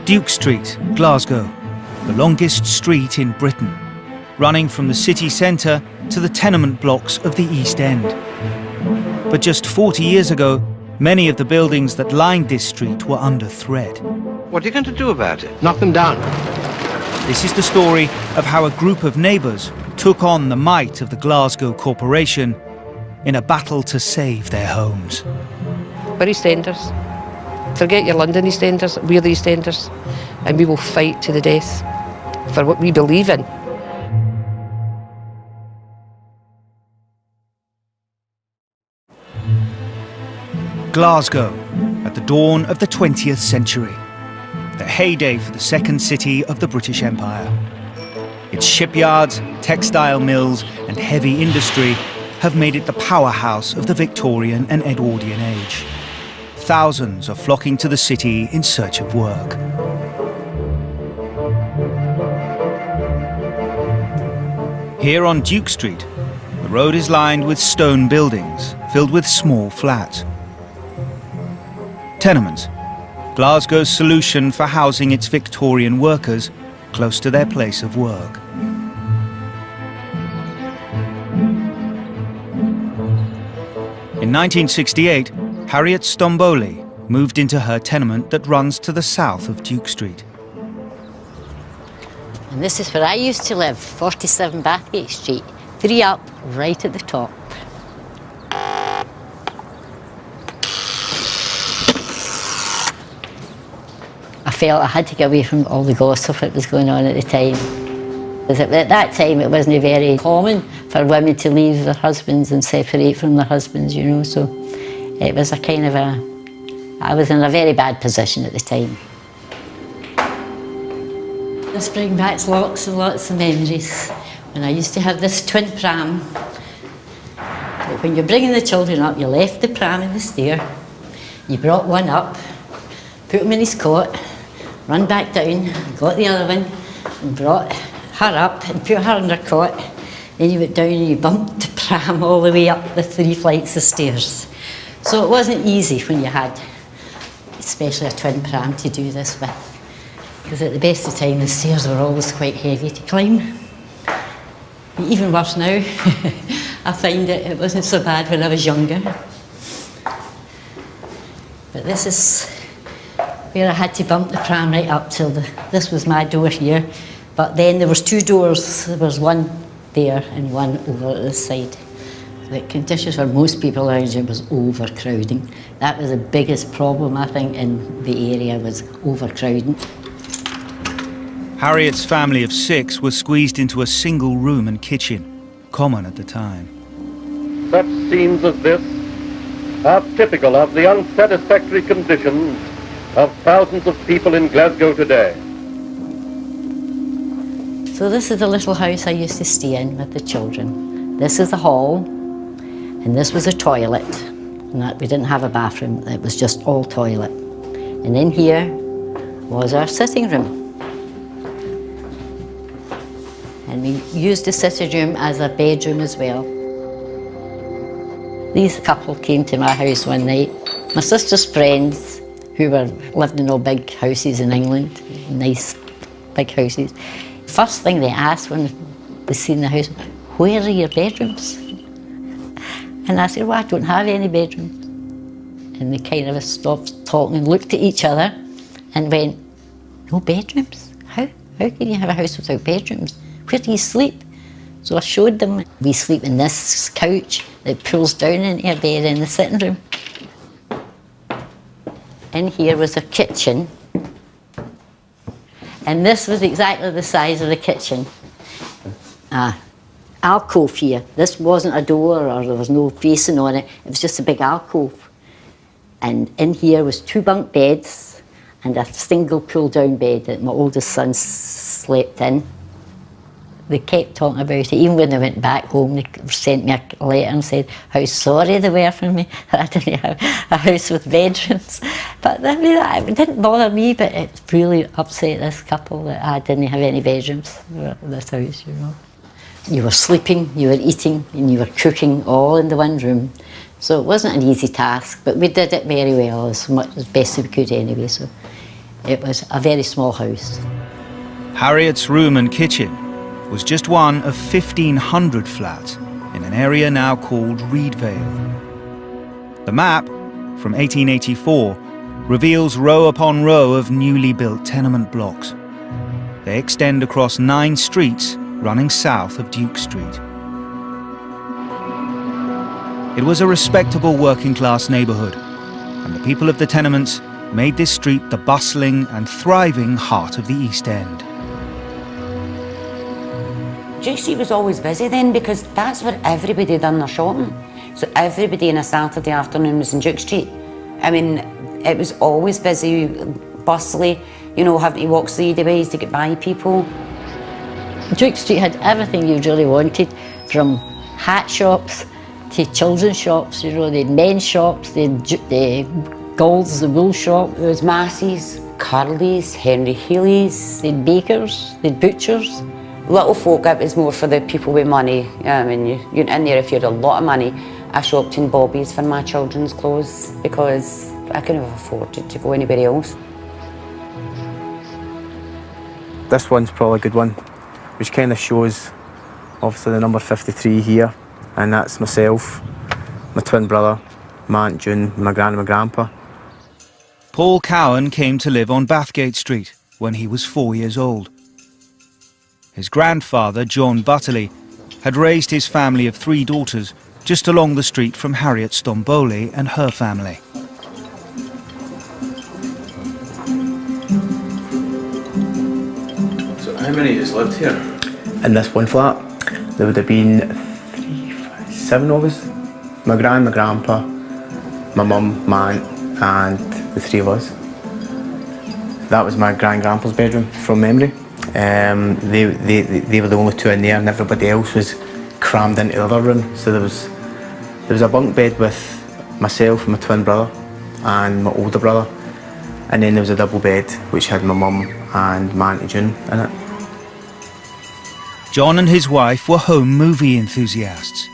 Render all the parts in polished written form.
Duke Street, Glasgow, the longest street in Britain, running from the city centre to the tenement blocks of the East End. But just 40 years ago, many of the buildings that lined this street were under threat. What are you going to do about it? Knock them down. This is the story of how a group of neighbours took on the might of the Glasgow Corporation in a battle to save their homes. We're East Enders. Forget your London East Enders, we're the East Enders, and we will fight to the death for what we believe in. Glasgow, at the dawn of the 20th century, the heyday for the second city of the British Empire. Its shipyards, textile mills and heavy industry have made it the powerhouse of the Victorian and Edwardian age. Thousands are flocking to the city in search of work. Here on Duke Street, the road is lined with stone buildings filled with small flats. Tenements, Glasgow's solution for housing its Victorian workers close to their place of work. In 1968, Harriet Stromboli moved into her tenement that runs to the south of Duke Street. And this is where I used to live, 47 Bathgate Street, 3 up, right at the top. I felt I had to get away from all the gossip that was going on at the time. Because at that time it wasn't very common for women to leave their husbands and separate from their husbands, you know, so it was a kind of I was in a very bad position at the time. This brings back lots and lots of memories. When I used to have this twin pram, but when you're bringing the children up, you left the pram in the stair, you brought one up, put him in his cot, run back down, got the other one, and brought her up and put her in her cot. Then you went down and you bumped the pram all the way up the 3 flights of stairs. So it wasn't easy when you had, especially a twin pram, to do this with. Because at the best of time, the stairs were always quite heavy to climb. Even worse now. I find it wasn't so bad when I was younger. But this is where I had to bump the pram right up till this was my door here. But then there was 2 doors. There was one there and one over at this side. The conditions for most people around here was overcrowding. That was the biggest problem, I think, in the area, was overcrowding. Harriet's family of 6 was squeezed into a single room and kitchen, common at the time. Such scenes as this are typical of the unsatisfactory conditions of thousands of people in Glasgow today. So this is the little house I used to stay in with the children. This is the hall, and this was a toilet. And we didn't have a bathroom, it was just all toilet. And in here was our sitting room. And we used the sitting room as a bedroom as well. These couple came to my house one night. My sister's friends, who lived in all big houses in England, nice big houses. First thing they asked when they seen the house, "Where are your bedrooms?" And I said, "Well, I don't have any bedrooms." And they kind of stopped talking and looked at each other and went, "No bedrooms? How can you have a house without bedrooms? Where do you sleep?" So I showed them. We sleep in this couch that pulls down into a bed in the sitting room. In here was a kitchen. And this was exactly the size of the kitchen. Alcove here. This wasn't a door or there was no facing on it. It was just a big alcove. And in here was 2 bunk beds and a single pull-down bed that my oldest son slept in. They kept talking about it. Even when they went back home, they sent me a letter and said how sorry they were for me that I didn't have a house with bedrooms. But I mean, it didn't bother me, but it really upset this couple that I didn't have any bedrooms in this house, you know. You were sleeping, you were eating, and you were cooking all in the one room. So it wasn't an easy task, but we did it very well, as best we could anyway. So It was a very small house. Harriet's room and kitchen was just one of 1,500 flats in an area now called Reedvale. The map, from 1884, reveals row upon row of newly built tenement blocks. They extend across 9 streets running south of Duke Street. It was a respectable working-class neighbourhood, and the people of the tenements made this street the bustling and thriving heart of the East End. Duke Street was always busy then because that's where everybody done their shopping. So everybody on a Saturday afternoon was in Duke Street. I mean, it was always busy, bustly, you know, having to walk sleedy ways to get by people. Duke Street had everything you really wanted, from hat shops to children's shops, you know, they had men's shops, they had the Gould's, the wool shop. There was Massey's, Curly's, Henry Healy's. They had bakers, they had butchers. Little folk, it was more for the people with money. I mean, you're in there if you had a lot of money. I shopped in Bobby's for my children's clothes because I couldn't have afforded to go anywhere else. This one's probably a good one, which kind of shows obviously the number 53 here, and that's myself, my twin brother, my Aunt June, my gran and my grandpa. Paul Cowan came to live on Bathgate Street when he was 4 years old. His grandfather, John Butterley, had raised his family of 3 daughters just along the street from Harriet Stromboli and her family. So how many of you lived here? In this one flat, there would have been 7 of us. My gran, my grandpa, my mum, my aunt, and the 3 of us. That was my grand-grandpa's bedroom, from memory. They were the only 2 in there, and everybody else was crammed into the other room. So there was a bunk bed with myself and my twin brother and my older brother, and then there was a double bed which had my mum and my Auntie June in it. John and his wife were home movie enthusiasts.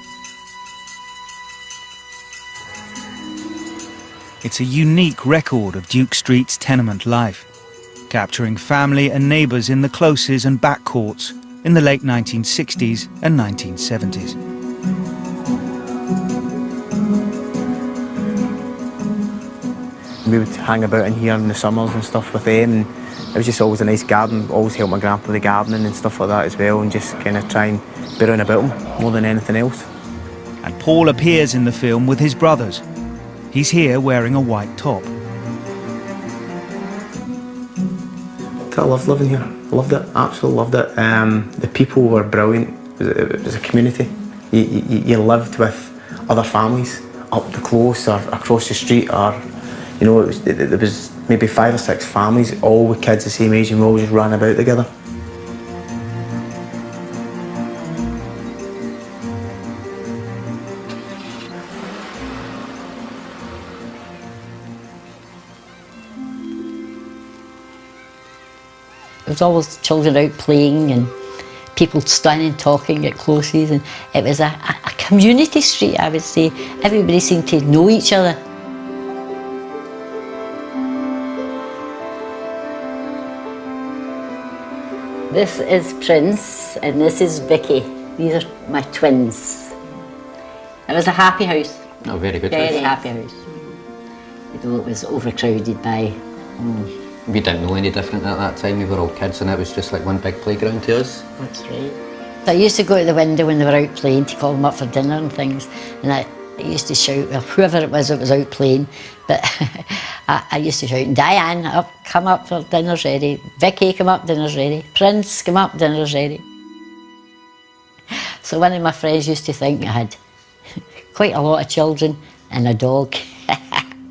It's a unique record of Duke Street's tenement life, capturing family and neighbours in the closes and back courts in the late 1960s and 1970s. We would hang about in here in the summers and stuff with them, and it was just always a nice garden. Always helped my grandpa with the gardening and stuff like that as well, and just kind of try and be around about him more than anything else. And Paul appears in the film with his brothers. He's here wearing a white top. I loved living here. Loved it, absolutely loved it. The people were brilliant. It was a community. You lived with other families up the close or across the street, or you know, there was maybe 5 or 6 families, all with kids the same age, and we all just ran about together. There was always children out playing and people standing talking at closes, and it was a community street, I would say. Everybody seemed to know each other. This is Prince and this is Vicky. These are my twins. It was a happy house. Oh, very good. Very happy house. Though it was overcrowded by... We didn't know any different at that time. We were all kids and it was just like one big playground to us. That's right. So I used to go to the window when they were out playing to call them up for dinner and things, and I used to shout, well, whoever it was that was out playing, but I used to shout, Diane, up, come up for dinner's ready. Vicky, come up, dinner's ready. Prince, come up, dinner's ready. So one of my friends used to think I had quite a lot of children and a dog.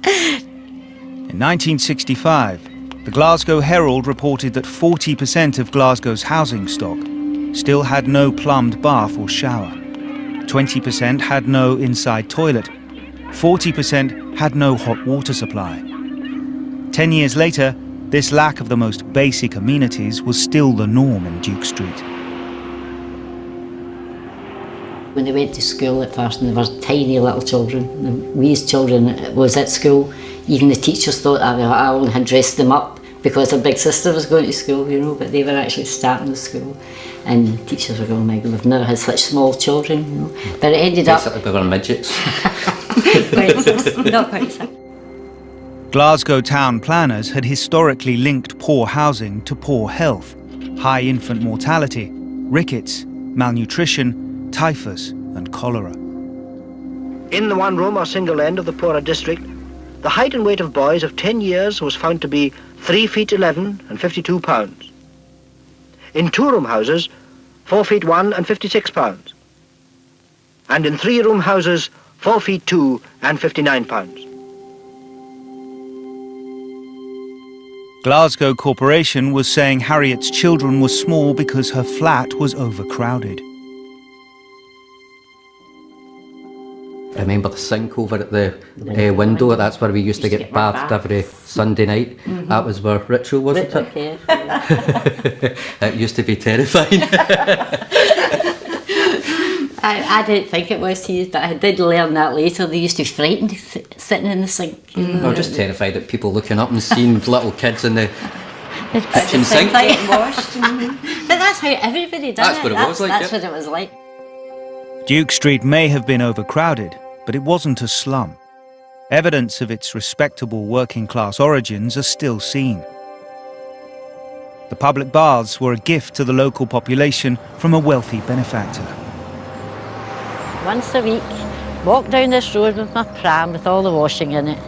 In 1965, the Glasgow Herald reported that 40% of Glasgow's housing stock still had no plumbed bath or shower. 20% had no inside toilet. 40% had no hot water supply. 10 years later, this lack of the most basic amenities was still the norm in Duke Street. When they went to school at first, and they were tiny little children, we as children was at school, even the teachers thought I only had dressed them up because her big sister was going to school, you know, but they were actually starting the school. And teachers were going, oh my God, we've never had such small children, you know. But it ended Basically, we were midgets. not quite so. Glasgow town planners had historically linked poor housing to poor health, high infant mortality, rickets, malnutrition, typhus and cholera. In the one room or single end of the poorer district, the height and weight of boys of 10 years was found to be 3 feet 11 and 52 pounds. In 2-room houses, 4 feet 1 and 56 pounds. And in 3-room houses, 4 feet 2 and 59 pounds. Glasgow Corporation was saying Harriet's children were small because her flat was overcrowded. Remember the sink over at the window? That's where we used to get bathed every Sunday night. That was where ritual, wasn't it? It used to be terrifying. I didn't think it was to use, but I did learn that later. They used to be frightened sitting in the sink. You know. I was just terrified at people looking up and seeing little kids in the kitchen sink. Getting washed. But that's how everybody done That's it. what it was like, That's yeah. what it was like. Duke Street may have been overcrowded, but it wasn't a slum. Evidence of its respectable working-class origins are still seen. The public baths were a gift to the local population from a wealthy benefactor. Once a week, walk down this road with my pram with all the washing in it,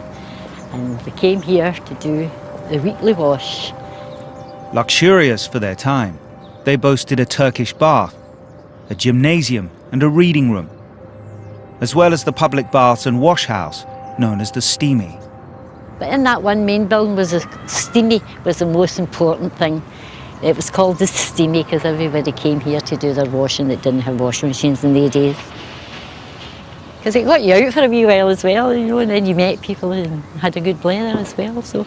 and we came here to do the weekly wash. Luxurious for their time, they boasted a Turkish bath, a gymnasium and a reading room, as well as the public baths and wash house known as the Steamy. But in that one main building was a steamy, was the most important thing. It was called the Steamy because everybody came here to do their washing that didn't have washing machines in the days. Because it got you out for a wee while as well, you know, and then you met people and had a good blather as well, so.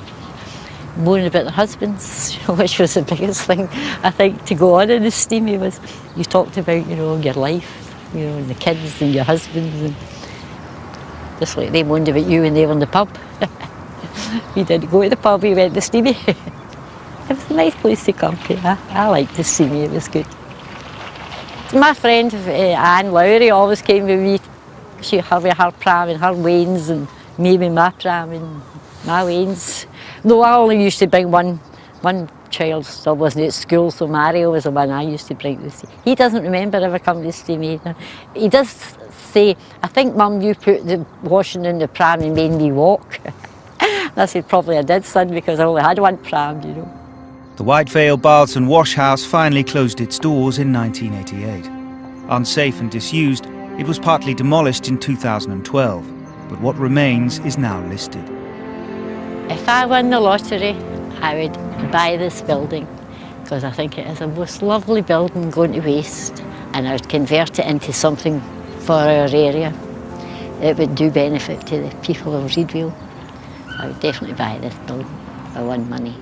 Moaning about their husbands, which was the biggest thing, I think, to go on in the Steamy was you talked about, you know, your life, you know, and the kids and your husbands, and just like they moaned about you when they were in the pub. We didn't go to the pub, we went to the Steamy. It was a nice place to come to. I liked the Steamy, it was good. My friend Anne Lowry always came with me. She had her pram and her wains, and me with my pram and my wains. Though I only used to bring one child, still wasn't at school, so Mario was the one I used to bring to see. He doesn't remember ever coming to see me either. He does say, I think, Mum, you put the washing in the pram and made me walk. I said, probably I did, son, because I only had one pram, you know. The Whitevale Baths and Wash House finally closed its doors in 1988. Unsafe and disused, it was partly demolished in 2012, but what remains is now listed. If I won the lottery, I would buy this building because I think it is a most lovely building going to waste, and I would convert it into something for our area. It would do benefit to the people of Reedville. I would definitely buy this building if I won money.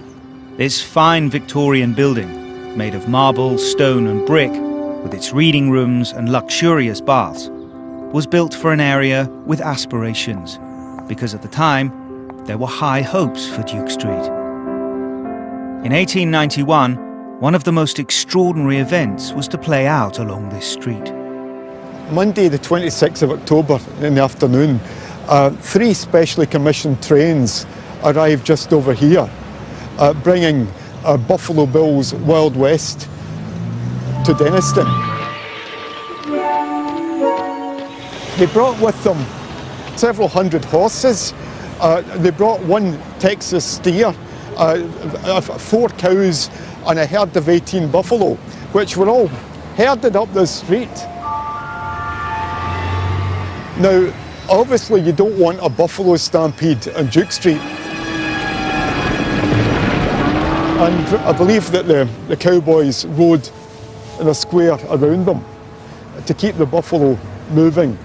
This fine Victorian building, made of marble, stone and brick, with its reading rooms and luxurious baths, was built for an area with aspirations, because at the time, there were high hopes for Duke Street. In 1891, one of the most extraordinary events was to play out along this street. Monday the 26th of October in the afternoon, 3 specially commissioned trains arrived just over here, bringing Buffalo Bill's Wild West to Denniston. They brought with them several hundred horses. They brought 1 Texas steer, 4 cows and a herd of 18 buffalo, which were all herded up this street. Now, obviously you don't want a buffalo stampede on Duke Street. And I believe that the cowboys rode in a square around them to keep the buffalo moving.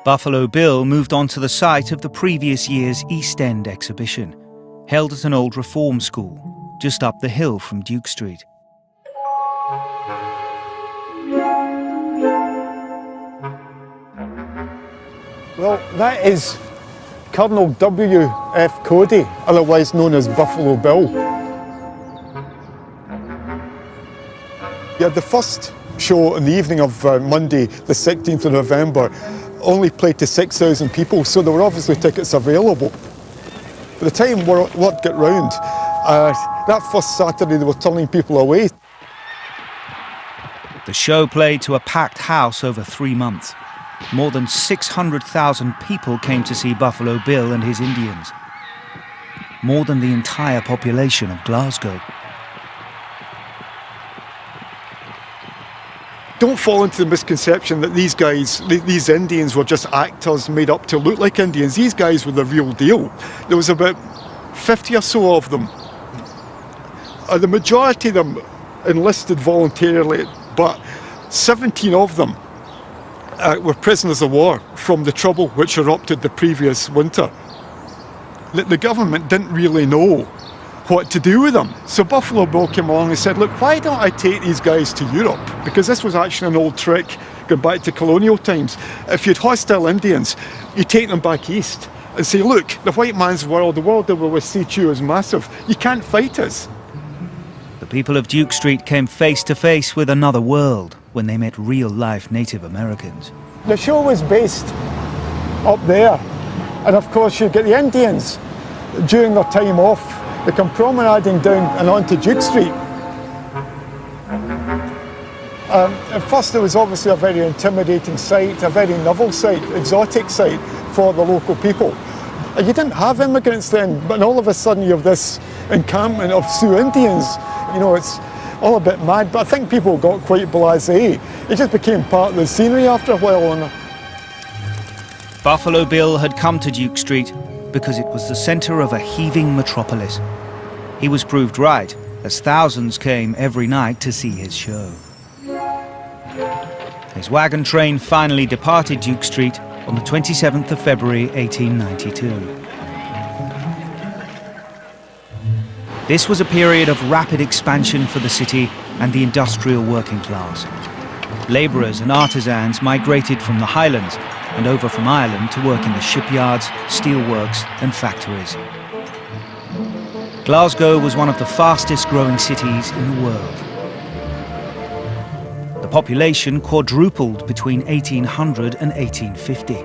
Buffalo Bill moved on to the site of the previous year's East End exhibition, held at an old reform school just up the hill from Duke Street. Well, that is Colonel W.F. Cody, otherwise known as Buffalo Bill. Yeah, the first show on the evening of Monday, the 16th of November, only played to 6,000 people, so there were obviously tickets available. By the time word got round, that first Saturday they were turning people away. The show played to a packed house over 3 months. More than 600,000 people came to see Buffalo Bill and his Indians. More than the entire population of Glasgow. Don't fall into the misconception that these guys, these Indians, were just actors made up to look like Indians. These guys were the real deal. There was about 50 or so of them. The majority of them enlisted voluntarily, but 17 of them were prisoners of war from the trouble which erupted the previous winter. The government didn't really know what to do with them. So Buffalo Bill came along and said, look, why don't I take these guys to Europe? Because this was actually an old trick going back to colonial times. If you had hostile Indians, you take them back east and say, look, the white man's world, the world that we will see to you is massive. You can't fight us. The people of Duke Street came face to face with another world when they met real-life Native Americans. The show was based up there. And of course you get the Indians during their time off. They come promenading down and onto Duke Street. At first it was obviously a very intimidating sight, a very novel sight, exotic sight for the local people. You didn't have immigrants then, but all of a sudden you have this encampment of Sioux Indians. You know, it's all a bit mad, but I think people got quite blasé. It just became part of the scenery after a while. Buffalo Bill had come to Duke Street because it was the centre of a heaving metropolis. He was proved right, as thousands came every night to see his show. His wagon train finally departed Duke Street on the 27th of February 1892. This was a period of rapid expansion for the city and the industrial working class. Labourers and artisans migrated from the Highlands and over from Ireland to work in the shipyards, steelworks and factories. Glasgow was one of the fastest growing cities in the world. The population quadrupled between 1800 and 1850.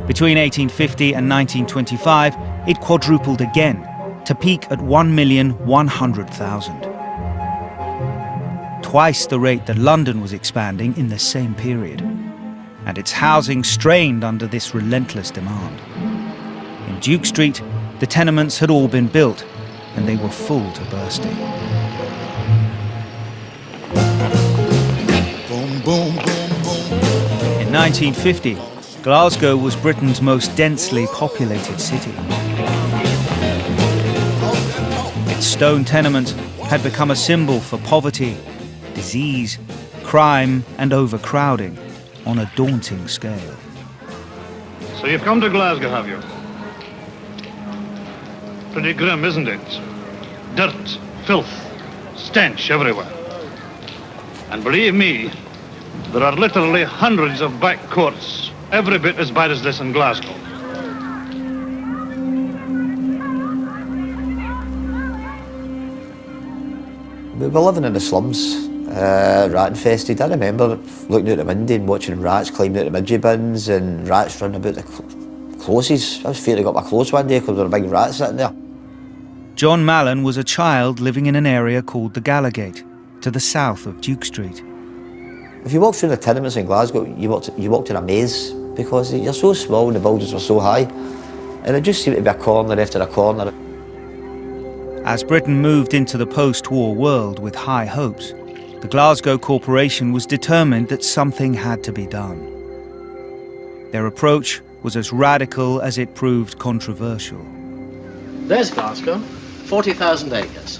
Between 1850 and 1925, it quadrupled again to peak at 1,100,000. Twice the rate that London was expanding in the same period. And its housing strained under this relentless demand. In Duke Street, the tenements had all been built, and they were full to bursting. Boom, boom, boom, boom. In 1950, Glasgow was Britain's most densely populated city. Its stone tenements had become a symbol for poverty, disease, crime, and overcrowding on a daunting scale. So you've come to Glasgow, have you? Pretty grim, isn't it? Dirt, filth, stench everywhere. And believe me, there are literally hundreds of back courts, every bit as bad as this in Glasgow. We were living in the slums, rat infested. I remember looking out the window and watching rats climbing out the midgie bins and rats running about the closes. I was fearing I got my clothes one day because there were big rats sitting there. John Mallon was a child living in an area called the Gallowgate, to the south of Duke Street. If you walk through the tenements in Glasgow, you walked in a maze because you're so small and the buildings were so high. And it just seemed to be a corner after a corner. As Britain moved into the post-war world with high hopes, the Glasgow Corporation was determined that something had to be done. Their approach was as radical as it proved controversial. There's Glasgow, 40,000 acres.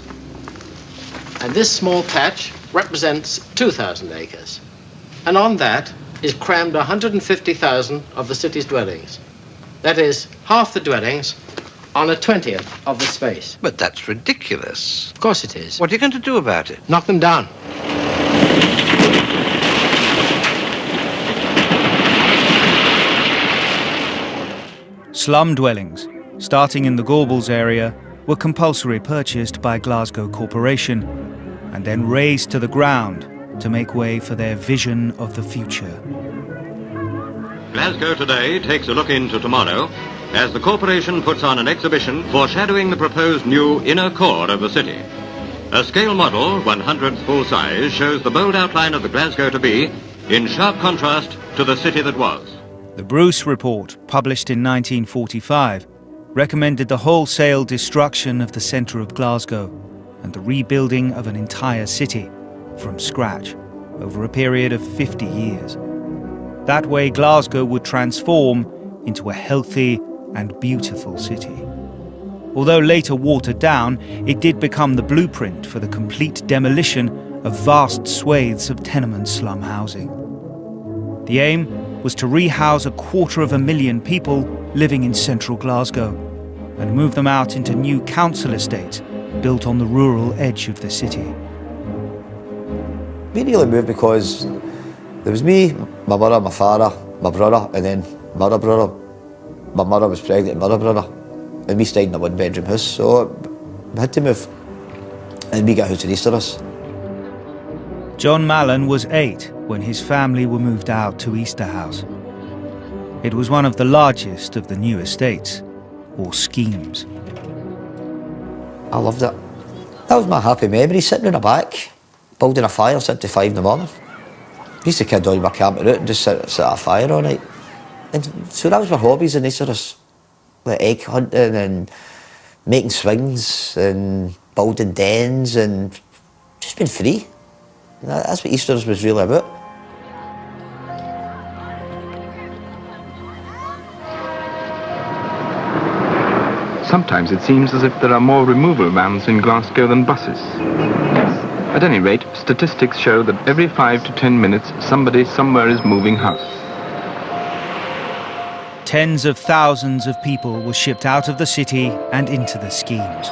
And this small patch represents 2,000 acres. And on that is crammed 150,000 of the city's dwellings. That is, half the dwellings on a 20th of the space. But that's ridiculous. Of course it is. What are you going to do about it? Knock them down. Slum dwellings, starting in the Gorbals area, were compulsory purchased by Glasgow Corporation and then razed to the ground to make way for their vision of the future. Glasgow Today takes a look into tomorrow as the corporation puts on an exhibition foreshadowing the proposed new inner core of the city. A scale model, 100th full size, shows the bold outline of the Glasgow to be in sharp contrast to the city that was. The Bruce Report, published in 1945, recommended the wholesale destruction of the centre of Glasgow and the rebuilding of an entire city from scratch over a period of 50 years. That way Glasgow would transform into a healthy and beautiful city. Although later watered down, it did become the blueprint for the complete demolition of vast swathes of tenement slum housing. The aim was to rehouse 250,000 people living in central Glasgow and move them out into new council estates built on the rural edge of the city. We really moved because there was me, my mother, my father, my brother, and then my other brother. My mother was pregnant with my other brother, and we stayed in a one-bedroom house, so we had to move. And we got a house in East of us. John Mallon was 8 when his family were moved out to Easter House. It was one of the largest of the new estates, or schemes. I loved it. That was my happy memory, sitting in the back, building a fire, sitting to 5 in the morning. I used to kid on my camping out and just sit at a fire all night. And so that was my hobbies in Easter House, like egg hunting and making swings and building dens and just being free. That's what Easter House was really about. Sometimes it seems as if there are more removal vans in Glasgow than buses. At any rate, statistics show that every 5 to 10 minutes somebody somewhere is moving house. Tens of thousands of people were shipped out of the city and into the schemes.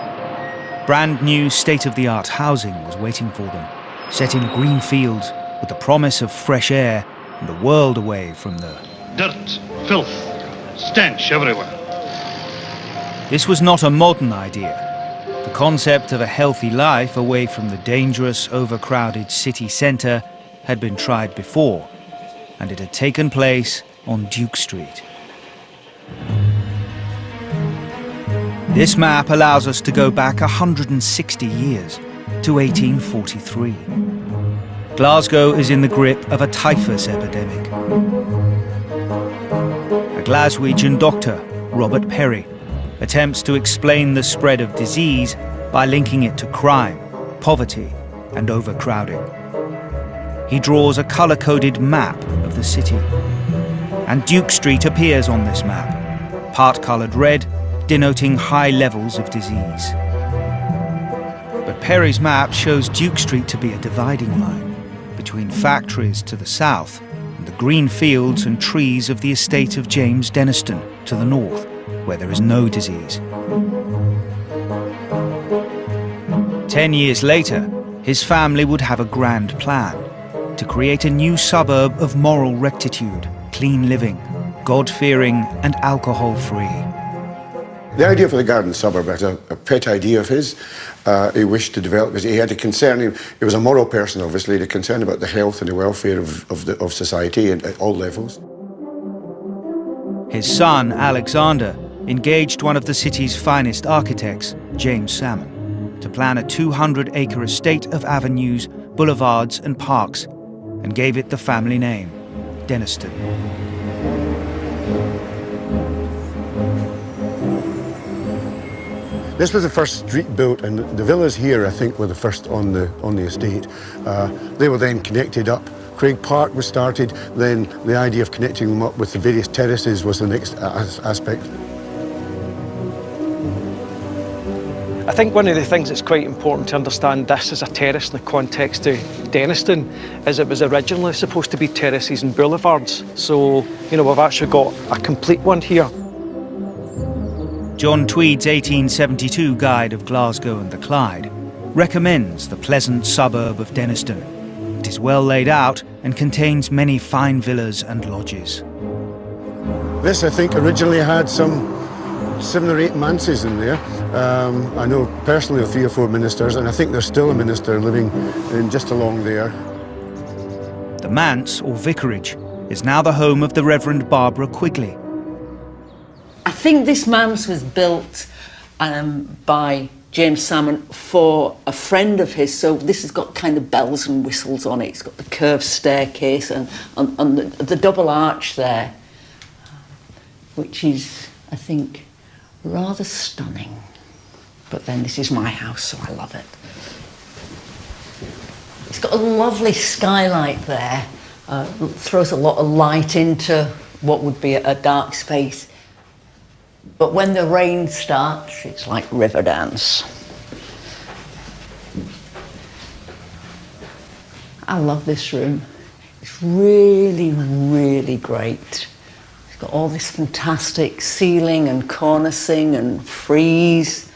Brand new state-of-the-art housing was waiting for them, set in green fields with the promise of fresh air and a world away from the dirt, filth, stench everywhere. This was not a modern idea. The concept of a healthy life away from the dangerous, overcrowded city centre had been tried before, and it had taken place on Duke Street. This map allows us to go back 160 years to 1843. Glasgow is in the grip of a typhus epidemic. A Glaswegian doctor, Robert Perry, attempts to explain the spread of disease by linking it to crime, poverty, and overcrowding. He draws a colour-coded map of the city, and Duke Street appears on this map, part coloured red, denoting high levels of disease. But Perry's map shows Duke Street to be a dividing line between factories to the south and the green fields and trees of the estate of James Denniston to the north, where there is no disease. 10 years later, his family would have a grand plan to create a new suburb of moral rectitude, clean living, God-fearing and alcohol-free. The idea for the garden suburb was a pet idea of his. He wished to develop because he had a concern. He was a moral person, obviously, he had a concern about the health and the welfare of society at all levels. His son, Alexander, engaged one of the city's finest architects, James Salmon, to plan a 200-acre estate of avenues, boulevards and parks, and gave it the family name, Denniston. This was the first street built, and the villas here, I think, were the first on the estate. They were then connected up. Craig Park was started, then the idea of connecting them up with the various terraces was the next aspect. I think one of the things that's quite important to understand this as a terrace in the context of Denniston is it was originally supposed to be terraces and boulevards. So, we've actually got a complete one here. John Tweed's 1872 Guide of Glasgow and the Clyde recommends the pleasant suburb of Denniston. It is well laid out and contains many fine villas and lodges. This, I think, originally had some 7 or 8 manses in there. I know personally of 3 or 4 ministers, and I think there's still a minister living in just along there. The manse, or vicarage, is now the home of the Reverend Barbara Quigley. I think this manse was built by James Salmon for a friend of his, so this has got kind of bells and whistles on it. It's got the curved staircase and the double arch there, which is, I think, rather stunning. But then this is my house, so I love it. It's got a lovely skylight there, throws a lot of light into what would be a dark space. But when the rain starts, it's like river dance. I love this room. It's really, really great. It's got all this fantastic ceiling and cornicing and frieze.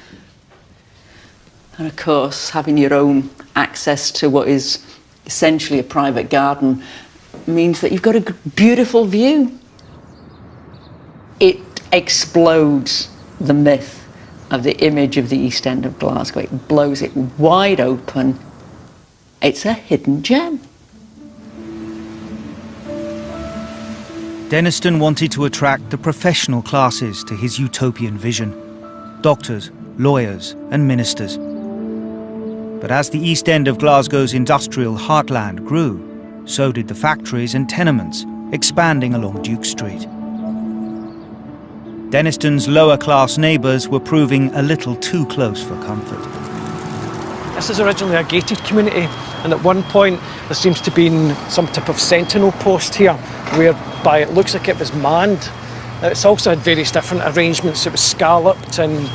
And of course, having your own access to what is essentially a private garden means that you've got a beautiful view. It explodes the myth of the image of the East End of Glasgow. It blows it wide open. It's a hidden gem. Denniston wanted to attract the professional classes to his utopian vision: doctors, lawyers and ministers. But as the East End of Glasgow's industrial heartland grew, so did the factories and tenements expanding along Duke Street. Denniston's lower-class neighbours were proving a little too close for comfort. This is originally a gated community, and at one point there seems to have been some type of sentinel post here, whereby it looks like it was manned. Now, it's also had various different arrangements. It was scalloped and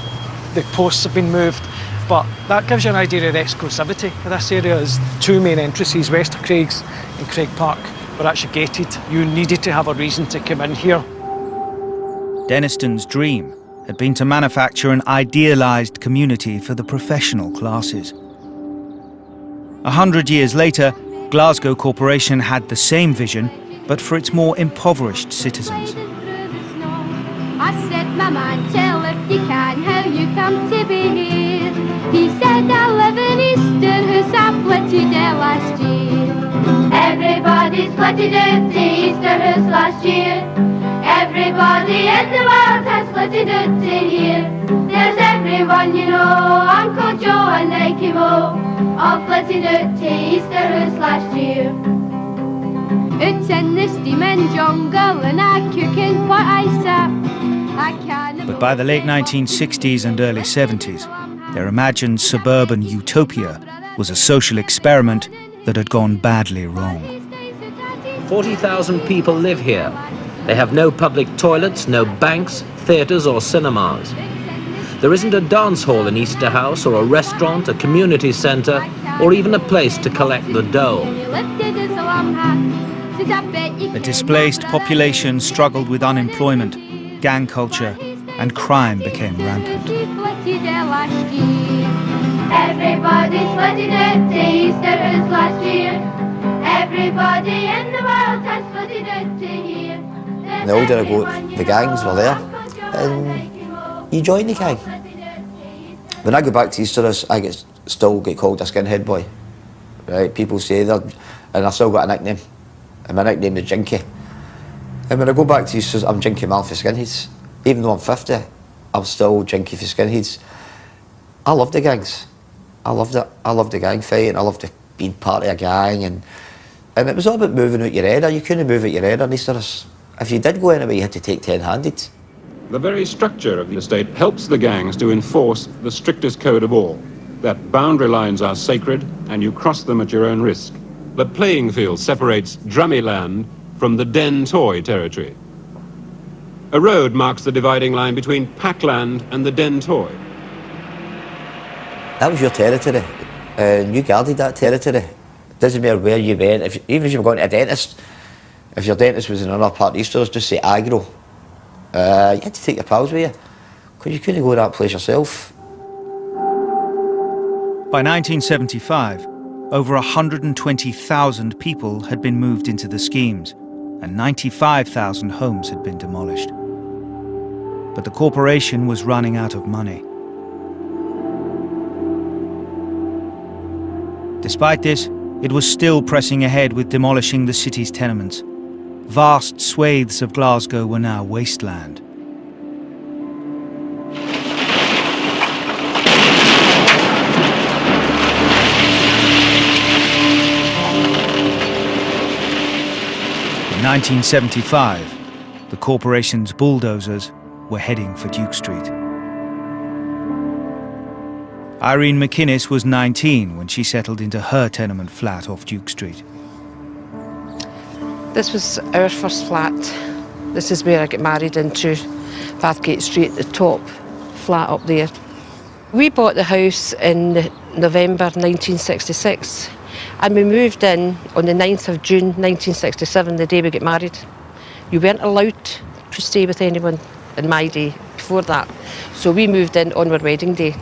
the posts have been moved, but that gives you an idea of the exclusivity of this area. As 2 main entrances, West of Craigs and Craig Park, were actually gated. You needed to have a reason to come in here. Denniston's dream had been to manufacture an idealised community for the professional classes. 100 years later, Glasgow Corporation had the same vision, but for its more impoverished citizens. I said, my man, tell if you can how you come to be here. He said, I live in Easterhouse, I flitted there last year. Everybody's flitted out to Easterhouse last year. Everybody in the world has flitted out to here. There's everyone you know, Uncle Joe and Nike Mo, all flitted out to Easterhouse last year. It's in the steaming jungle and I cooking what I sap. But by the late 1960s and early 70s, their imagined suburban utopia was a social experiment that had gone badly wrong. 40,000 people live here. They have no public toilets, no banks, theatres or cinemas. There isn't a dance hall in Easter House, or a restaurant, a community centre, or even a place to collect the dough. The displaced population struggled with unemployment, gang culture, and crime became rampant. Everybody's flitted out to Easterhouse last year. Everybody in the world has flitted out to here. The older I go, the gangs were there, and you join the gang. When I go back to Easterhouse, I still get called a skinhead boy. Right? People say that, and I've still got a nickname, and my nickname is Jinky. And when I go back to Easterhouse, I'm Jinky Man for skinheads. Even though I'm 50, I'm still Jinky for skinheads. I love the gangs. I loved it. I loved the gang fight, and I loved being part of a gang, and it was all about moving out your header. You couldn't move out your header in Easterhouse. If you did go anywhere, you had to take 10-handed. The very structure of the estate helps the gangs to enforce the strictest code of all, that boundary lines are sacred and you cross them at your own risk. The playing field separates drummy land from the den toy territory. A road marks the dividing line between packland and the den toy. That was your territory, and you guarded that territory. It doesn't matter where you went, even if you were going to a dentist, if your dentist was in another part of Easterhouse, just say aggro. You had to take your pals with you, because you couldn't go to that place yourself. By 1975, over 120,000 people had been moved into the schemes, and 95,000 homes had been demolished. but the corporation was running out of money. Despite this, it was still pressing ahead with demolishing the city's tenements. Vast swathes of Glasgow were now wasteland. In 1975, the corporation's bulldozers were heading for Duke Street. Irene McInnes was 19 when she settled into her tenement flat off Duke Street. This was our first flat. This is where I got married into Bathgate Street, the top flat up there. We bought the house in November 1966 and we moved in on the 9th of June 1967, the day we got married. You weren't allowed to stay with anyone in my day before that. So we moved in on our wedding day.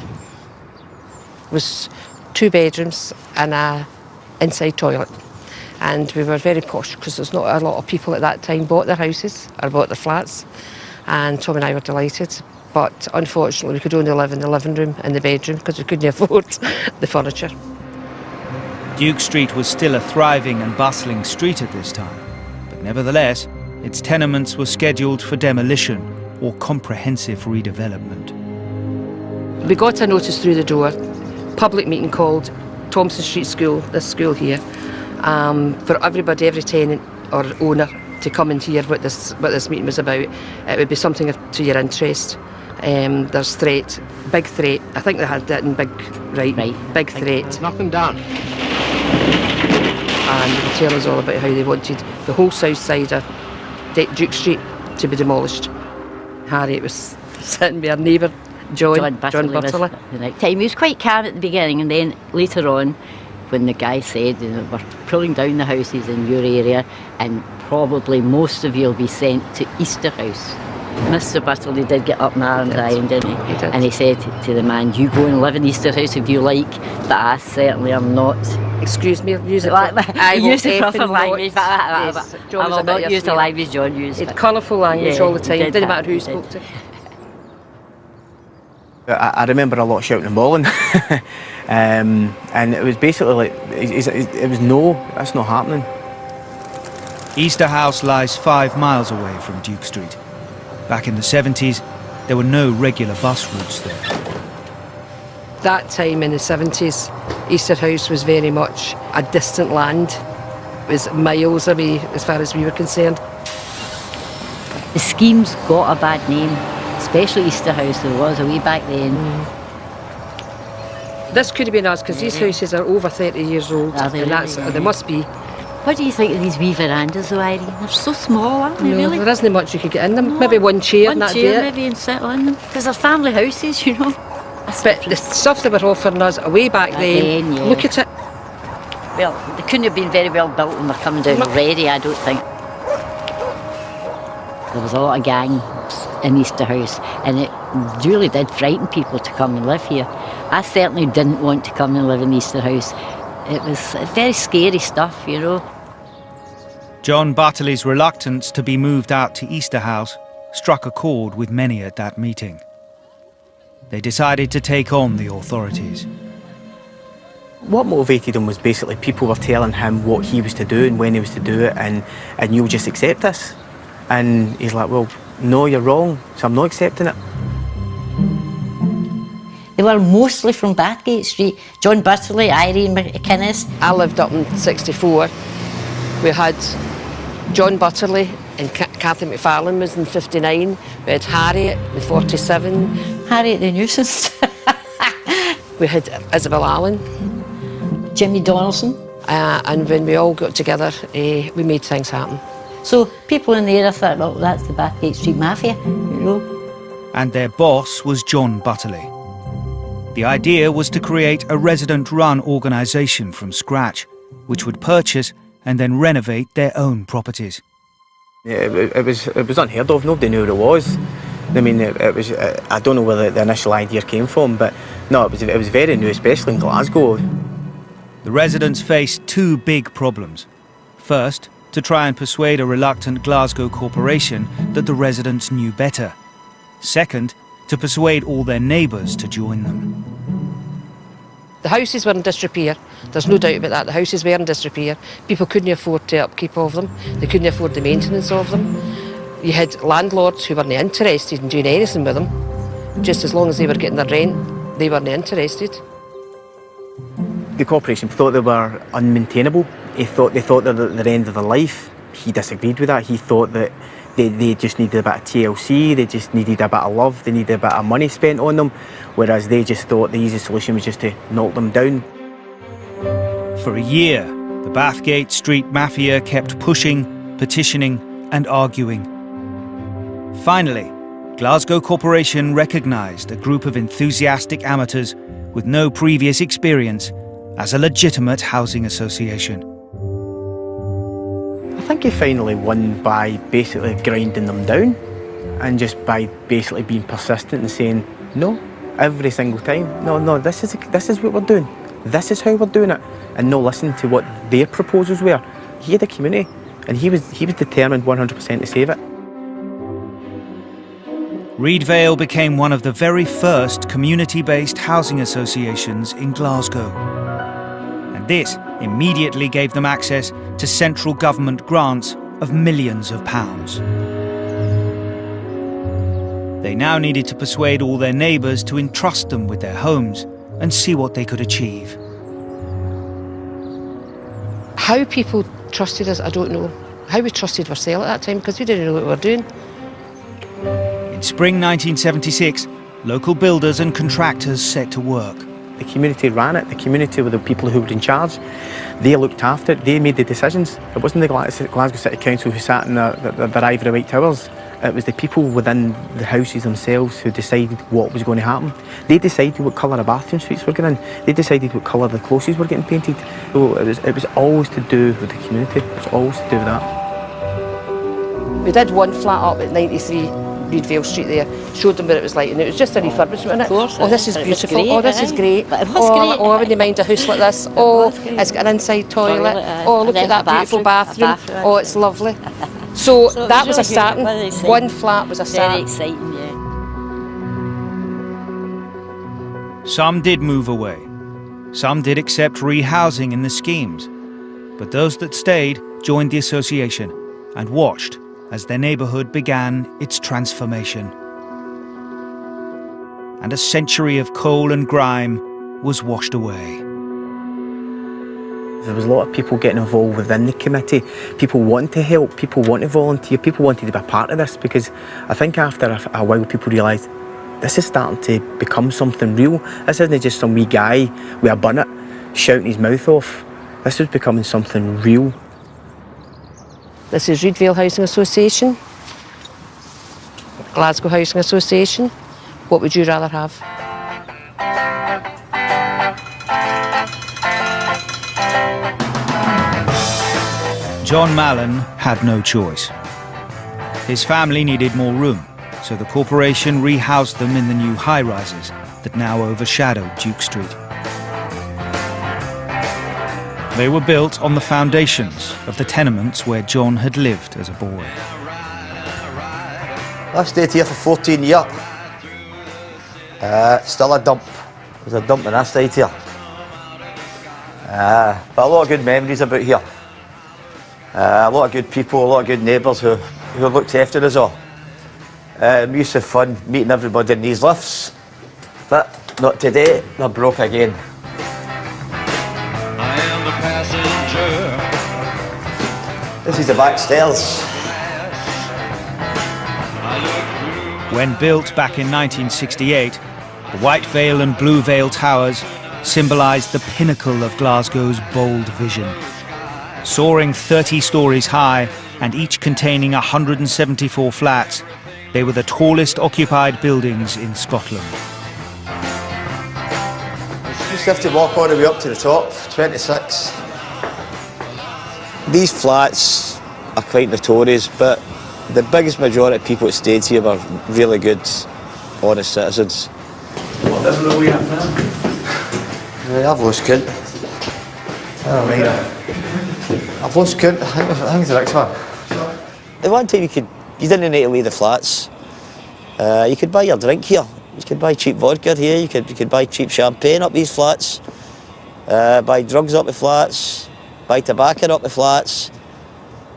It was 2 bedrooms and an inside toilet. And we were very posh because there's not a lot of people at that time bought their houses or bought their flats. And Tom and I were delighted. But unfortunately, we could only live in the living room and the bedroom because we couldn't afford the furniture. Duke Street was still a thriving and bustling street at this time. But nevertheless, its tenements were scheduled for demolition or comprehensive redevelopment. We got a notice through the door, public meeting called, Thompson Street School, this school here, for everybody, every tenant or owner to come and hear what this meeting was about. It would be something to your interest. There's threat, big threat. I think they had that in big threat. Knock them down. And they would tell us all about how they wanted the whole south side of Duke Street to be demolished. Harriet was sitting with her neighbour, John Butterley. The night time. He was quite calm at the beginning, and then later on, when the guy said, we're pulling down the houses in your area, and probably most of you will be sent to Easter House. Mr. Butterley did get up in arms, didn't he? He did. And he said to the man, you go and live in Easter House if you like, but I certainly am not. Excuse me, use it. He used the proper language, but I will not use the language John used. He had colourful language all the time, didn't matter who spoke to. I remember a lot of shouting and bawling. And it was basically like, it was no, that's not happening. Easter House lies 5 miles away from Duke Street. Back in the 70s, there were no regular bus routes there. That time in the 70s, Easter House was very much a distant land. It was miles away as far as we were concerned. The scheme's got a bad name, especially Easter House. There was a way back then. This could have been us because these houses are over 30 years old, and they must be. What do you think of these wee verandas though, Irene? They're so small, aren't they, really? There isn't much you could get in them. Maybe one chair and that'd be it. Maybe, and sit on them. Because they're family houses, you know. But the stuff they were offering us way back then, look at it. Well, they couldn't have been very well built when they're coming down already, I don't think. There was a lot of gangs in Easter House, and it really did frighten people to come and live here. I certainly didn't want to come and live in Easter House. It was very scary stuff, you know. John Butterley's reluctance to be moved out to Easter House struck a chord with many at that meeting. They decided to take on the authorities. What motivated him was basically people were telling him what he was to do and when he was to do it, and you'll just accept this. And he's like, well, no, you're wrong, so I'm not accepting it. They were mostly from Bathgate Street. John Butterley, Irene McInnes. I lived up in 64. We had John Butterley and Cathy McFarlane was in 59. We had Harriet in 47. Harriet the nuisance. We had Isabel Allen. Jimmy Donaldson. And when we all got together, we made things happen. So people in the area thought, well, that's the Bathgate Street Mafia, you know. And their boss was John Butterley. The idea was to create a resident-run organisation from scratch, which would purchase and then renovate their own properties. Yeah, it was unheard of. Nobody knew what it was. I mean, it was. I don't know where the initial idea came from, but no, it was very new, especially in Glasgow. The residents faced 2 big problems. First, to try and persuade a reluctant Glasgow corporation that the residents knew better. Second, to persuade all their neighbours to join them. The houses were in disrepair. There's no doubt about that. The houses were in disrepair. People couldn't afford the upkeep of them. They couldn't afford the maintenance of them. You had landlords who weren't interested in doing anything with them. Just as long as they were getting their rent, they weren't interested. The corporation thought they were unmaintainable. They thought they were at the end of their life. He disagreed with that. He thought that they just needed a bit of TLC, they just needed a bit of love, they needed a bit of money spent on them, whereas they just thought the easy solution was just to knock them down. For a year, the Bathgate Street Mafia kept pushing, petitioning and arguing. Finally, Glasgow Corporation recognised a group of enthusiastic amateurs with no previous experience as a legitimate housing association. I think he finally won by basically grinding them down and just by basically being persistent and saying no every single time. No, this is what we're doing. This is how we're doing it, and no listening to what their proposals were. He had a community, and he was determined 100% to save it. Reedvale became one of the very first community-based housing associations in Glasgow. And this immediately gave them access to central government grants of millions of pounds. They now needed to persuade all their neighbours to entrust them with their homes and see what they could achieve. How people trusted us, I don't know. How we trusted ourselves at that time, because we didn't know what we were doing. In spring 1976, local builders and contractors set to work. The community ran it. The community were the people who were in charge. They looked after it. They made the decisions. It wasn't the Glasgow City Council who sat in their ivory white towers. It was the people within the houses themselves who decided what was going to happen. They decided what colour the bathroom suites were going in. They decided what colour the closes were getting painted. So it was always to do with the community. It was always to do with that. We did one flat up at 93 Reedvale Street there, showed them what it was like, and it was just a refurbishment. Of course, oh, this is beautiful. great, oh, this is great. But it was oh, great. Oh, I wouldn't mind a house like this. Oh, it's got an inside toilet. Oh, look at that beautiful bathroom. Oh, it's lovely. So that was a starting. One flat was a starting. Very exciting, yeah. Some did move away. Some did accept rehousing in the schemes. But those that stayed joined the association and watched as their neighbourhood began its transformation. And a century of coal and grime was washed away. There was a lot of people getting involved within the committee, people wanting to help, people wanting to volunteer, people wanted to be a part of this, because I think after a while people realised this is starting to become something real. This isn't just some wee guy with a bunnet shouting his mouth off. This was becoming something real. This is Reedvale Housing Association, Glasgow Housing Association. What would you rather have? John Mallon had no choice. His family needed more room, so the corporation rehoused them in the new high-rises that now overshadow Duke Street. They were built on the foundations of the tenements where John had lived as a boy. I stayed here for 14 years. Still a dump. There's a dump when I stayed here. But a lot of good memories about here. A lot of good people, a lot of good neighbours who looked after us all. We used to have fun meeting everybody in these lifts. But not today, they're broke again. This is the back stairs. When built back in 1968, the White Vale and Blue Vale towers symbolised the pinnacle of Glasgow's bold vision. Soaring 30 stories high and each containing 174 flats, they were the tallest occupied buildings in Scotland. You just have to walk all the way up to the top, 26. These flats are quite notorious, but the biggest majority of people that stayed here were really good, honest citizens. What level are we at now? I've lost count. Oh, right. I've lost count. I think it's the next one. The one time you didn't need to leave the flats. You could buy your drink here. You could buy cheap vodka here. You could buy cheap champagne up these flats. Buy drugs up the flats. Buy tobacco up the flats.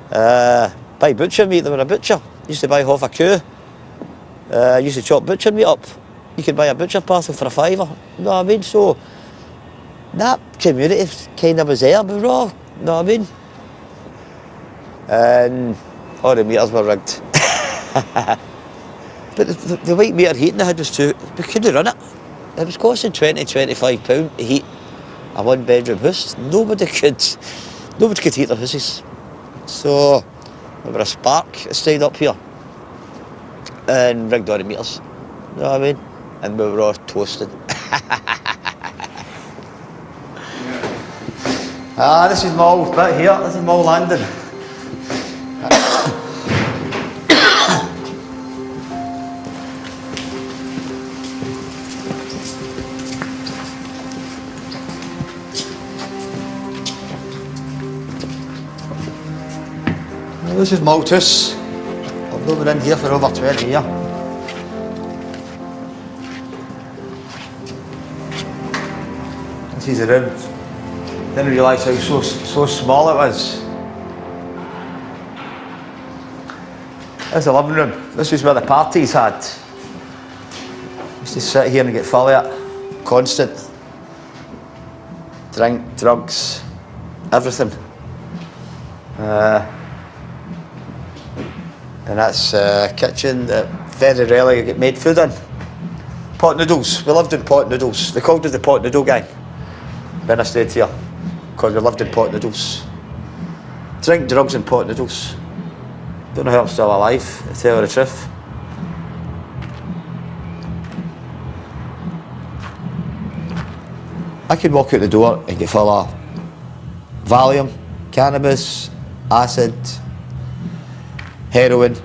Buy butcher meat. There were a butcher. Used to buy half a cow. Used to chop butcher meat up. You could buy a butcher parcel for £5. You know what I mean? So that community kind of was there, but raw. You know what I mean? And all the meters were rigged. But the white meter heating they had was too. We couldn't run it. It was costing £20–25 to heat a one-bedroom house. Nobody could heat their houses. So we were a spark that stayed up here and rigged all the meters. You know what I mean? And we were all toasted. This is my old bit here. This is my old landing. This is Malthus. I've been in here for over 20 years. This is the room. Didn't realise how so small it was. This is the living room. This was where the parties had. Used to sit here and get full of it. Constant. Drink, drugs, everything. And that's a kitchen that very rarely get made food in. Pot noodles. We lived in pot noodles. They called us the pot noodle gang when I stayed here, because we lived in pot noodles. Drink, drugs and pot noodles. Don't know how I'm still alive, to tell you the truth. I could walk out the door and get full of Valium, cannabis, acid, heroin,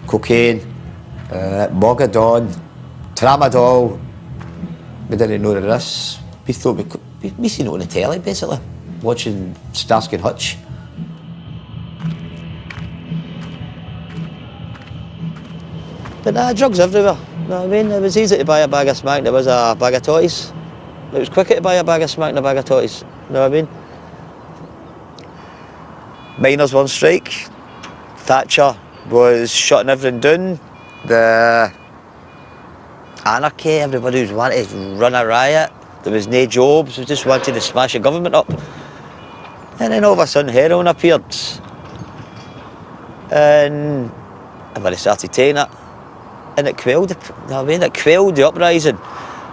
cocaine, Mogadon, Tramadol. We didn't know the risks. We thought we seen it on the telly, basically, watching Starsky and Hutch. But drugs everywhere, you know what I mean? It was easy to buy a bag of smack, there was a bag of toys. It was quicker to buy a bag of smack and a bag of toys, you know what I mean? Miners were on strike. Thatcher was shutting everything down. The anarchy, everybody was wanting to run a riot. There was no jobs, we just wanted to smash the government up. And then all of a sudden heroin appeared. And everybody started taking it. And it quelled it, you know what I mean? It quelled the uprising.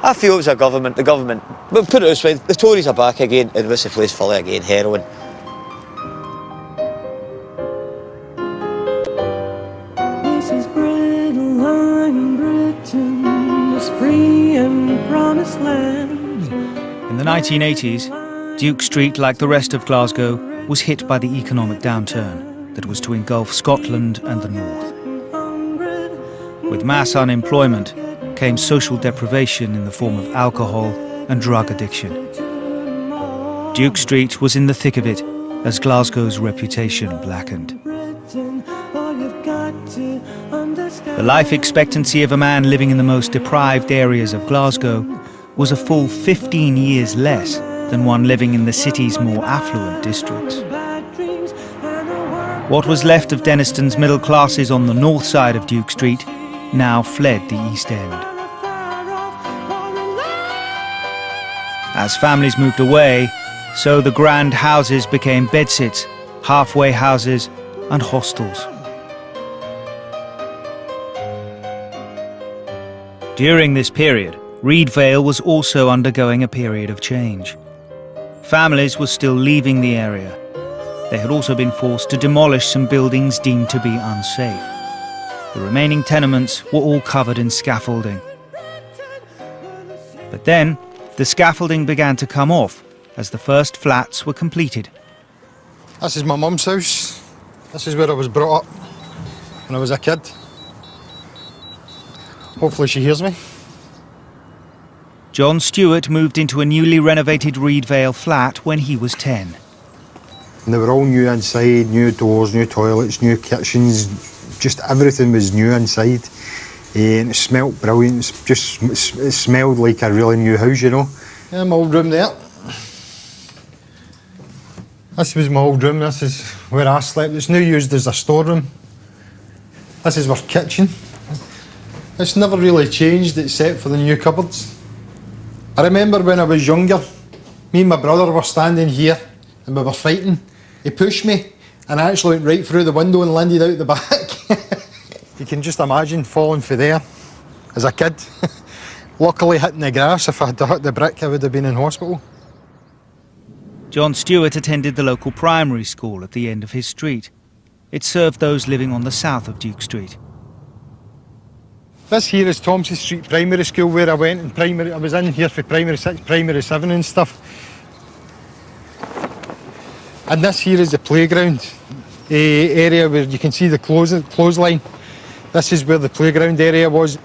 I feel it was the government, but put it this way, the Tories are back again and what's the place full of again, heroin. This is Britain, I'm Britain, this free and promised land. In the 1980s, Duke Street, like the rest of Glasgow, was hit by the economic downturn that was to engulf Scotland and the north. With mass unemployment came social deprivation in the form of alcohol and drug addiction. Duke Street was in the thick of it as Glasgow's reputation blackened. The life expectancy of a man living in the most deprived areas of Glasgow was a full 15 years less than one living in the city's more affluent districts. What was left of Denniston's middle classes on the north side of Duke Street now fled the East End. As families moved away, so the grand houses became bedsits, halfway houses and hostels. During this period, Reedvale was also undergoing a period of change. Families were still leaving the area. They had also been forced to demolish some buildings deemed to be unsafe. The remaining tenements were all covered in scaffolding. But then, the scaffolding began to come off as the first flats were completed. This is my mum's house. This is where I was brought up when I was a kid. Hopefully she hears me. John Stewart moved into a newly renovated Reedvale flat when he was 10. And they were all new inside, new doors, new toilets, new kitchens. Just everything was new inside. and it smelt brilliant. It smelled like a really new house, you know. Yeah, my old room there. This was my old room. This is where I slept. It's now used as a storeroom. This is our kitchen. It's never really changed except for the new cupboards. I remember when I was younger, me and my brother were standing here and we were fighting. He pushed me and I actually went right through the window and landed out the back. You can just imagine falling for there as a kid. Luckily hitting the grass. If I had hit the brick, I would have been in hospital. John Stewart attended the local primary school at the end of his street. It served those living on the south of Duke Street. This here is Thompson Street Primary School where I went in primary. I was in here for primary 6, primary 7 and stuff. And this here is the playground area where you can see the clothesline. This is where the playground area was.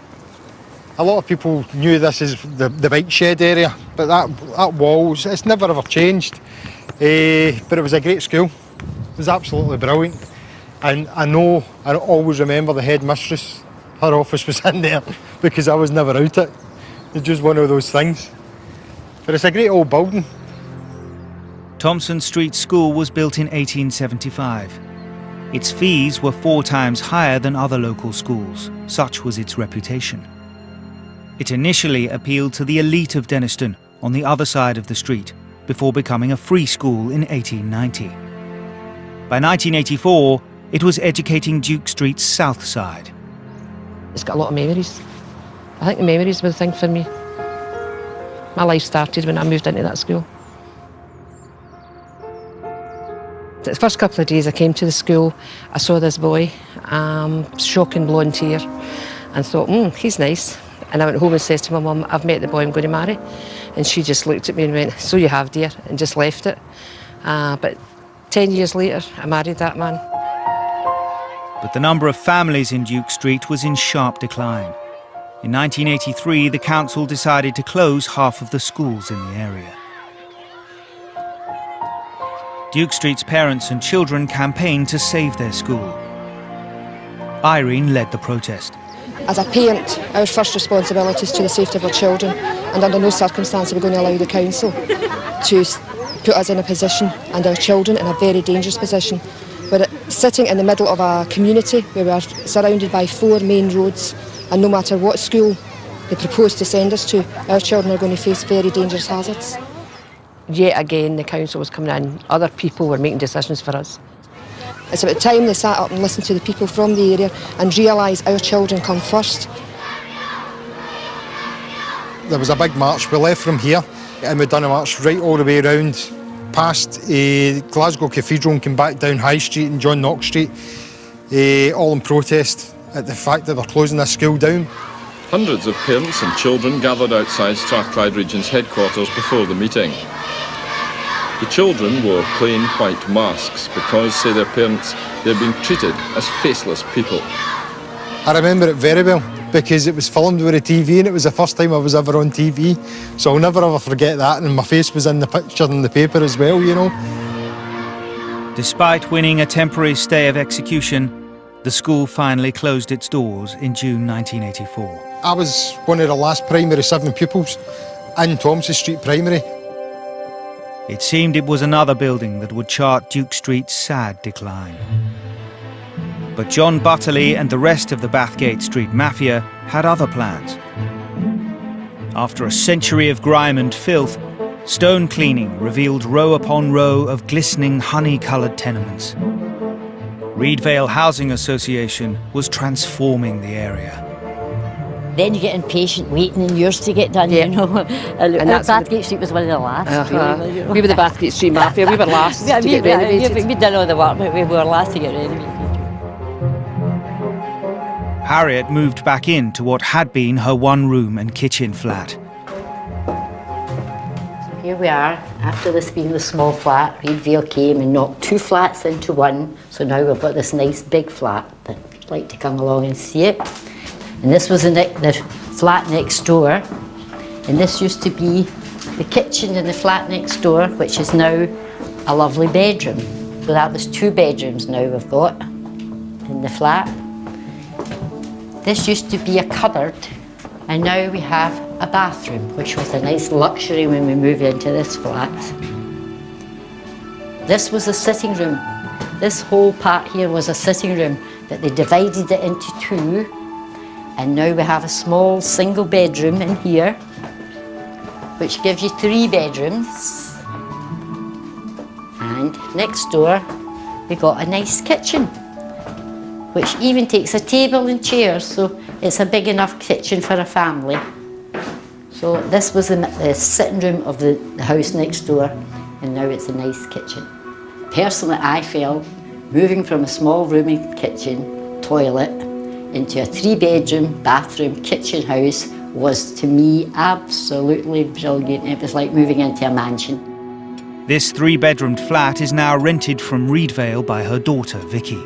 A lot of people knew this is the bike shed area, but that wall, it's never ever changed. But it was a great school. It was absolutely brilliant. And I always remember the headmistress. Her office was in there because I was never out it. It's just one of those things. But it's a great old building. Thompson Street School was built in 1875. Its fees were 4 times higher than other local schools. Such was its reputation. It initially appealed to the elite of Denniston on the other side of the street, before becoming a free school in 1890. By 1984, it was educating Duke Street's south side. It's got a lot of memories. I think the memories were the thing for me. My life started when I moved into that school. The first couple of days I came to the school, I saw this boy, shocking blonde hair, and thought, he's nice. And I went home and said to my mum, I've met the boy I'm going to marry. And she just looked at me and went, so you have, dear, and just left it. But 10 years later, I married that man. But the number of families in Duke Street was in sharp decline. In 1983, the council decided to close half of the schools in the area. Duke Street's parents and children campaigned to save their school. Irene led the protest. As a parent, our first responsibility is to the safety of our children, and under no circumstance are we going to allow the council to put us in a position, and our children in a very dangerous position. We're sitting in the middle of a community where we are surrounded by 4 main roads, and no matter what school they propose to send us to, our children are going to face very dangerous hazards. Yet again, the council was coming in, other people were making decisions for us. It's about time they sat up and listened to the people from the area and realised our children come first. There was a big march. We left from here and we'd done a march right all the way around past Glasgow Cathedral and came back down High Street and John Knox Street, all in protest at the fact that they're closing this school down. Hundreds of parents and children gathered outside Strathclyde Region's headquarters before the meeting. The children wore plain white masks because, say their parents, they're being treated as faceless people. I remember it very well because it was filmed with a TV and it was the first time I was ever on TV. So I'll never ever forget that, and my face was in the picture in the paper as well, you know. Despite winning a temporary stay of execution, the school finally closed its doors in June 1984. I was one of the last primary 7 pupils in Thompson Street Primary. It seemed it was another building that would chart Duke Street's sad decline. But John Butterley and the rest of the Bathgate Street Mafia had other plans. After a century of grime and filth, stone cleaning revealed row upon row of glistening honey-coloured tenements. Reedvale Housing Association was transforming the area. Then you get impatient waiting in years to get done, you know. And that's Bathgate Street was one of the last. Really, you know. We were the Bathgate Street Mafia, we were last to get renovated. We'd done all the work, but we were last to get renovated. Harriet moved back into what had been her one-room and kitchen flat. So here we are, after this being the small flat, Reedvale came and knocked 2 flats into one. So now we've got this nice big flat that I'd like to come along and see it. And this was the flat next door, and this used to be the kitchen in the flat next door, which is now a lovely bedroom. So that was 2 bedrooms now we've got in the flat. This used to be a cupboard, and now we have a bathroom, which was a nice luxury when we moved into this flat. This was a sitting room. This whole part here was a sitting room, but they divided it into two, and now we have a small single bedroom in here, which gives you 3 bedrooms. And next door, we got a nice kitchen, which even takes a table and chairs, so it's a big enough kitchen for a family. So this was the sitting room of the house next door, and now it's a nice kitchen. Personally, I felt moving from a small roomy kitchen, toilet, into a 3-bedroom, bathroom, kitchen house was, to me, absolutely brilliant. It was like moving into a mansion. This 3-bedroomed flat is now rented from Reedvale by her daughter, Vicky.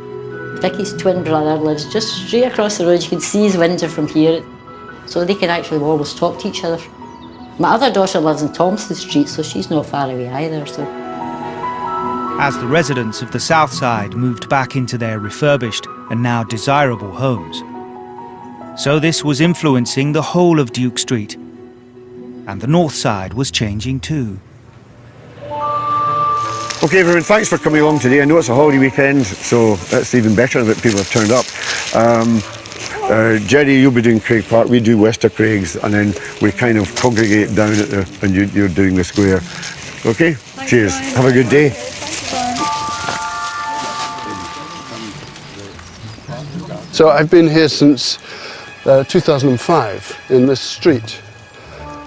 Vicky's twin brother lives just straight across the road. You can see his window from here, so they can actually always talk to each other. My other daughter lives in Thompson Street, so she's not far away either. So, as the residents of the south side moved back into their refurbished and now desirable homes, so this was influencing the whole of Duke Street. And the north side was changing too. Okay everyone, thanks for coming along today. I know it's a holiday weekend, so that's even better that people have turned up. Jerry, you'll be doing Craig Park, we do Wester Craigs, and then we kind of congregate down at the, and you're doing the square. Okay? Thanks, cheers. Brian. Have a good day. So I've been here since 2005 in this street,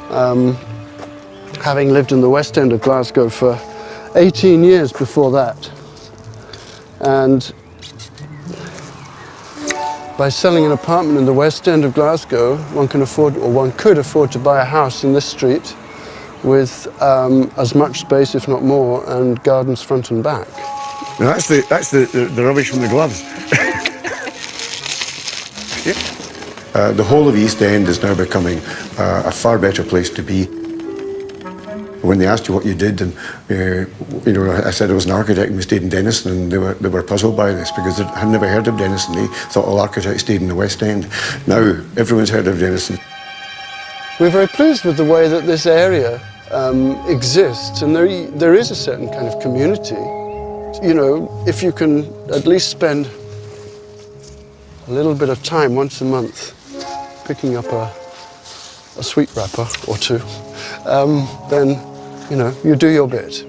having lived in the West End of Glasgow for 18 years before that. And by selling an apartment in the West End of Glasgow, one can afford, or one could afford, to buy a house in this street with as much space, if not more, and gardens front and back. Now that's the rubbish from the gloves. The whole of East End is now becoming a far better place to be. When they asked you what you did, and you know, I said I was an architect and we stayed in Denniston, and they were puzzled by this because they had never heard of Denniston. They thought all architects stayed in the West End. Now everyone's heard of Denniston. We're very pleased with the way that this area exists, and there is a certain kind of community. You know, if you can at least spend a little bit of time once a month picking up a sweet wrapper or two, then, you know, you do your bit.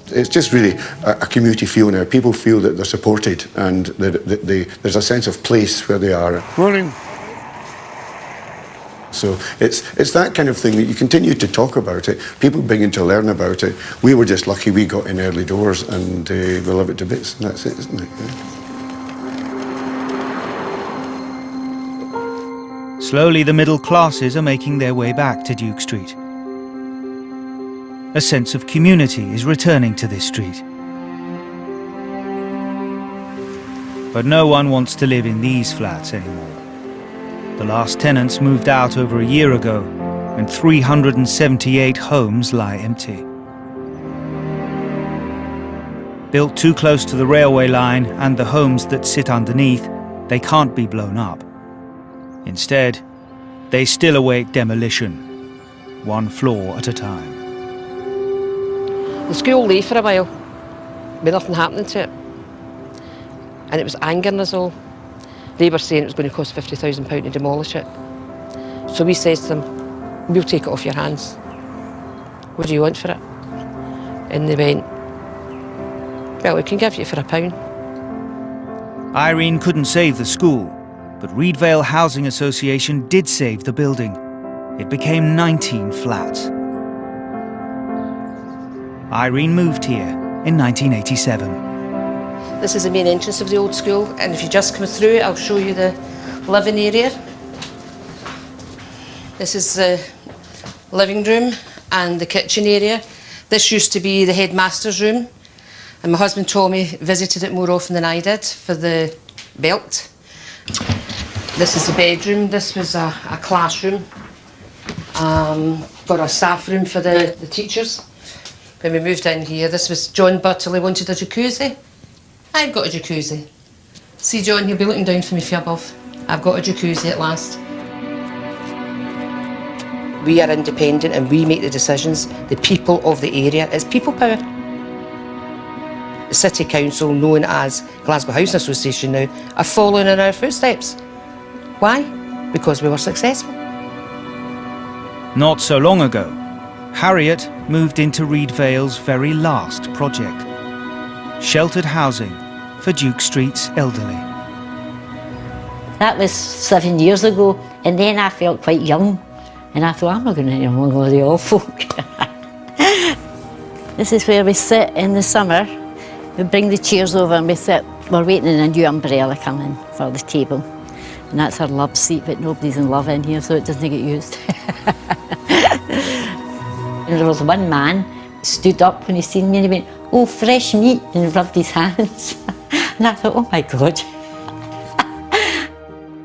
It's just really a community feel now. People feel that they're supported and that there's a sense of place where they are. Morning. So it's that kind of thing that you continue to talk about it. People begin to learn about it. We were just lucky we got in early doors, and we love it to bits. And that's it, isn't it? Yeah. Slowly, the middle classes are making their way back to Duke Street. A sense of community is returning to this street. But no one wants to live in these flats anymore. The last tenants moved out over a year ago, and 378 homes lie empty. Built too close to the railway line and the homes that sit underneath, they can't be blown up. Instead, they still await demolition, one floor at a time. The school lay for a while, with nothing happening to it. And it was angering us all. They were saying it was going to cost £50,000 to demolish it. So we said to them, we'll take it off your hands. What do you want for it? And they went, well, we can give you it for £1. Irene couldn't save the school, but Reedvale Housing Association did save the building. It became 19 flats. Irene moved here in 1987. This is the main entrance of the old school, and if you just come through, I'll show you the living area. This is the living room and the kitchen area. This used to be the headmaster's room, and my husband Tommy visited it more often than I did for the belt. This is the bedroom. This was a classroom. Got a staff room for the teachers. When we moved in here, this was John Butterley wanted a jacuzzi. I've got a jacuzzi. See John, he'll be looking down for me from above. I've got a jacuzzi at last. We are independent and we make the decisions. The people of the area, it's people power. The City Council, known as Glasgow Housing Association now, are following in our footsteps. Why? Because we were successful. Not so long ago, Harriet moved into Reed Vale's very last project, sheltered housing for Duke Street's elderly. That was 7 years ago, and then I felt quite young, and I thought, I'm not going to get along with the old folk. This is where we sit in the summer. We bring the chairs over and we sit. We're waiting on a new umbrella coming for the table. And that's our love seat, but nobody's in love in here, so it doesn't get used. And there was one man stood up when he seen me and he went, "Oh, fresh meat," and rubbed his hands. And I thought, oh my God.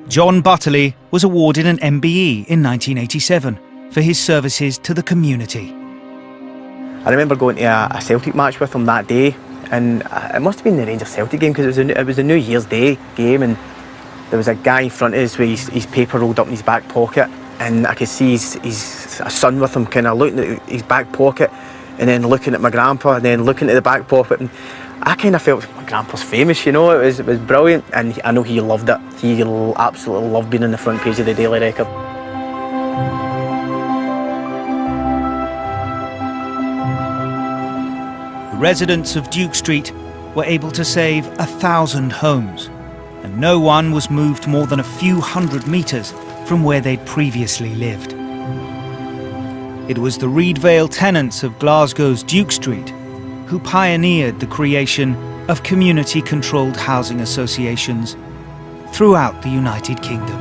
John Butterley was awarded an MBE in 1987 for his services to the community. I remember going to a Celtic match with him that day, and it must have been the Rangers Celtic game because it was a New Year's Day game, and there was a guy in front of us with his paper rolled up in his back pocket, and I could see his son with him kind of looking at his back pocket and then looking at my grandpa and then looking at the back pocket, and I kind of felt my grandpa's famous, you know. It was brilliant, and I know he loved it. He absolutely loved being on the front page of the Daily Record. The residents of Duke Street were able to save 1,000 homes, and no one was moved more than a few hundred metres from where they'd previously lived. It was the Reed Vale tenants of Glasgow's Duke Street who pioneered the creation of community-controlled housing associations throughout the United Kingdom.